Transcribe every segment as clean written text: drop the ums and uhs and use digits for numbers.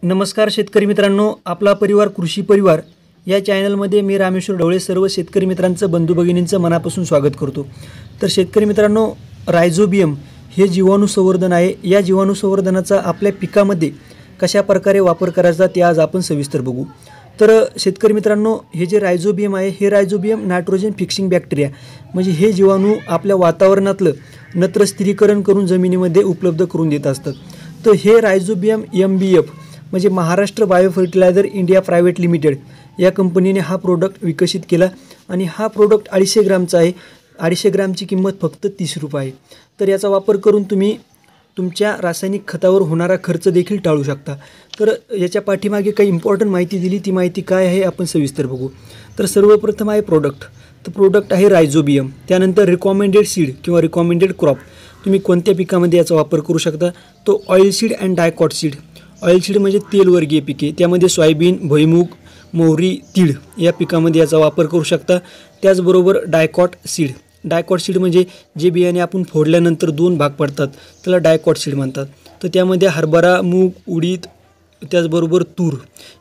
नमस्कार शेतकरी मित्रांनो, आपला परिवार कृषी परिवार या चॅनलमध्ये मी रामेश्वर ढवळे सर्व शेतकरी मित्रांचं बंधू भगिनींचं मनापासून स्वागत करतो। तर शेतकरी मित्रांनो, रायझोबियम हे जीवाणू संवर्धन आहे। या जीवाणू संवर्धनाचा आपल्या पिकामध्ये कशा प्रकारे वापर करायचा ते आज आपण सविस्तर बघू। तर शेतकरी मित्रांनो, हे जे रायझोबियम आहे हे रायझोबियम नायट्रोजन फिक्सिंग बॅक्टेरिया म्हणजे हे जीवाणू आपल्या वातावरणातलं नत्र स्थिरीकरण करून जमिनीमध्ये उपलब्ध करून देत असतात। तर हे रायझोबियम MBF म्हणजे Maharashtra biofertiliser India private limited या कंपनीने हा प्रोडक्ट विकसित केला आणि हा प्रोडक्ट 250 ग्रामचा आहे। 250 ग्रामची किंमत फक्त 30 रुपये आहे। तर याचा वापर करून तुम्ही तुमच्या रासायनिक खतावर होणारा खर्च देखील टाळू शकता। तर याच्या पाठीमागे काही इम्पॉर्टंट माहिती दिली, ती माहिती काय आहे आपण सविस्तर बघू। तर सर्वप्रथम आहे प्रोडक्ट। तर प्रोडक्ट आहे रायझोबियम। त्यानंतर रिकमेंडेड सीड किंवा रिकमेंडेड क्रॉप, तुम्ही कोणत्या पिकामध्ये याचा वापर करू शकता तो oil seed and dicot seed. Oil seed म्हणजे तेलवर्गीय पिके, त्यामध्ये सोयाबीन, भुईमूग, मोहरी, तीळ या पिकामध्ये याचा वापर करू शकता। त्याचबरोबर डायकॉट सीड म्हणजे जे बियाणे आपण फोडल्यानंतर 2 भाग पडतात त्याला डायकॉट सीड म्हणतात। तर त्यामध्ये हरभरा, मूग, उडीद त्याचबरोबर तूर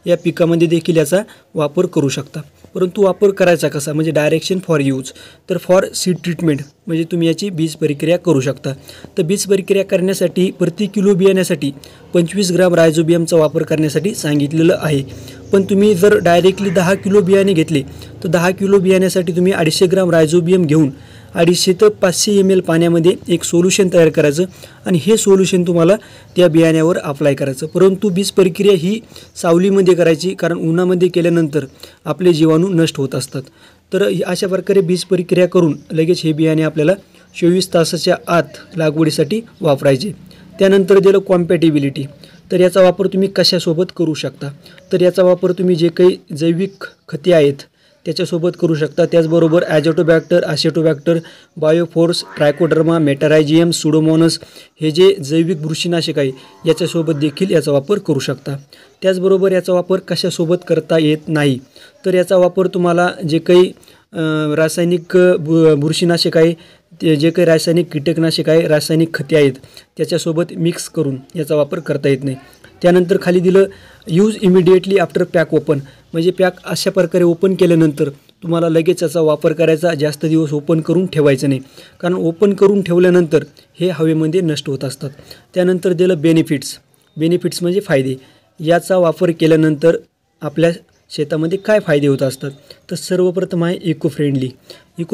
या पिकामध्ये देखील याचा वापर करू शकता। परंतु वापर करायचा कसा म्हणजे डायरेक्शन फॉर यूज। तर फॉर सीड ट्रीटमेंट म्हणजे तुम्ही याची बीज प्रक्रिया करू शकता। तर बीज प्रक्रिया करण्यासाठी प्रति किलो बियाण्यासाठी 25 ग्राम रायझोबियमचा वापर करण्यासाठी सांगितलेलं आहे। पण तुम्ही जर डायरेक्टली 10 किलो बियाणे घेतले तर 10 किलो बियाण्यासाठी तुम्ही 250 ग्राम रायझोबियम घेऊन 250 ते 500 ml पाण्यामध्ये एक सोल्युशन तयार करायचं आणि हे सोल्युशन तुम्हाला त्या बियाण्यावर अप्लाय करायचं। परंतु बीज प्रक्रिया ही सावलीमध्ये करायची, कारण उन्हामध्ये केल्यानंतर आपले जीवाणू नष्ट होत असतात। तर अशा प्रकारे बीज प्रक्रिया करून लगेच हे बियाणे आपल्याला 24 तासाच्या आत लागवडीसाठी वापरायचे। त्यानंतर दिलं कॉम्पॅटिबिलिटी। तर याचा वापर तुम्ही कशासोबत करू शकता। तर याचा वापर तुम्ही जे काही जैविक खते आहेत त्याच्यासोबत करू शकता। त्याचबरोबर ॲझोटोबॅक्टर, ॲसेटोबॅक्टर, बायोफोर्स, ट्रायकोडर्मा, मेटारायझियम, सुडोमोनस हे जे जैविक बुरशीनाशक आहे याच्यासोबत देखील याचा वापर करू शकता। त्याचबरोबर याचा वापर कशासोबत करता येत नाही। तर याचा वापर तुम्हाला जे काही रासायनिक बुरशीनाशक आहे, ते जे काही रासायनिक कीटकनाशक आहे, रासायनिक खते आहेत त्याच्यासोबत मिक्स करून याचा वापर करता येत नाही। त्यानंतर खाली दिलं use immediately after pack open म्हणजे पॅक अशा प्रकारे ओपन केल्यानंतर तुम्हाला लगेच याचा वापर करायचा, जास्त दिवस ओपन करून ठेवायचं नाही, कारण ओपन करून ठेवल्यानंतर हे हवेमध्ये नष्ट होत असतात। त्यानंतर दिलं बेनिफिट्स म्हणजे फायदे। याचा वापर केल्यानंतर आपल्या शेतामध्ये काय फायदे होत असतात। तर सर्वप्रथम आहे इको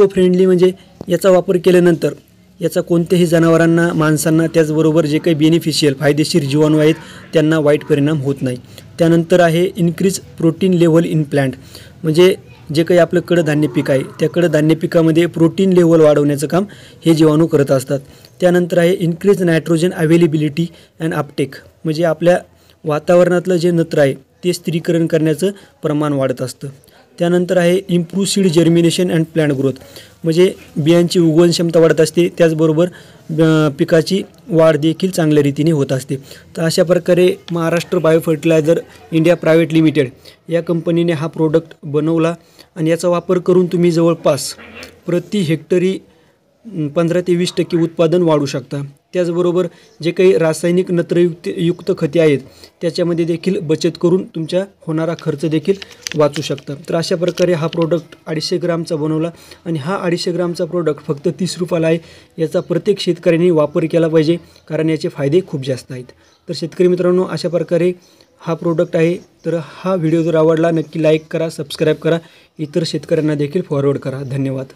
फ्रेंडली म्हणजे याचा वापर केल्यानंतर याचा कोणत्याही जनावरांना, माणसांना, त्याचबरोबर जे काही बेनिफिशियल फायदेशीर जीवाणू आहेत त्यांना वाईट परिणाम होत नाही। त्यानंतर आहे increase protein level in plant म्हणजे जे काही आपलं कडधान्य पीक आहे त्या कडधान्य पिकामध्ये प्रोटीन लेव्हल वाढवण्याचं काम हे जीवाणू करत असतात। त्यानंतर आहे increase nitrogen availability and Uptake म्हणजे आपल्या वातावरणातलं जे नत्र आहे ते स्थिरीकरण करण्याचं प्रमाण वाढत असतं। त्यानंतर आहे improve seed germination and plant growth म्हणजे बियांची उगवण क्षमता वाढत असते, त्याचबरोबर पिकाची वाढ देखील चांगल्या रीतीने होत असते। तर अशा प्रकारे Maharashtra biofertiliser India private limited या कंपनीने हा प्रोडक्ट बनवला आणि याचा वापर करून तुम्ही जवळपास प्रति हेक्टरी 15 ते 20% उत्पादन वाढवू शकता। त्याचबरोबर जे काही रासायनिक नत्रयुक्त खते आहेत त्याच्यामध्ये देखील बचत करून तुमच्या होणारा खर्च देखील वाचू शकता। तर अशा प्रकारे हा प्रोडक्ट 250 ग्रामचा बनवला आणि हा 250 ग्रामचा प्रोडक्ट फक्त 30 रुपयाला आहे। याचा प्रत्येक शेतकऱ्यांनी वापर केला पाहिजे, कारण याचे फायदे खूप जास्त आहेत। तर शेतकरी मित्रांनो, अशा प्रकारे हा प्रोडक्ट आहे। तर हा व्हिडिओ जर आवडला नक्की लाईक करा, सबस्क्राईब करा, इतर शेतकऱ्यांना देखील फॉरवर्ड करा। धन्यवाद।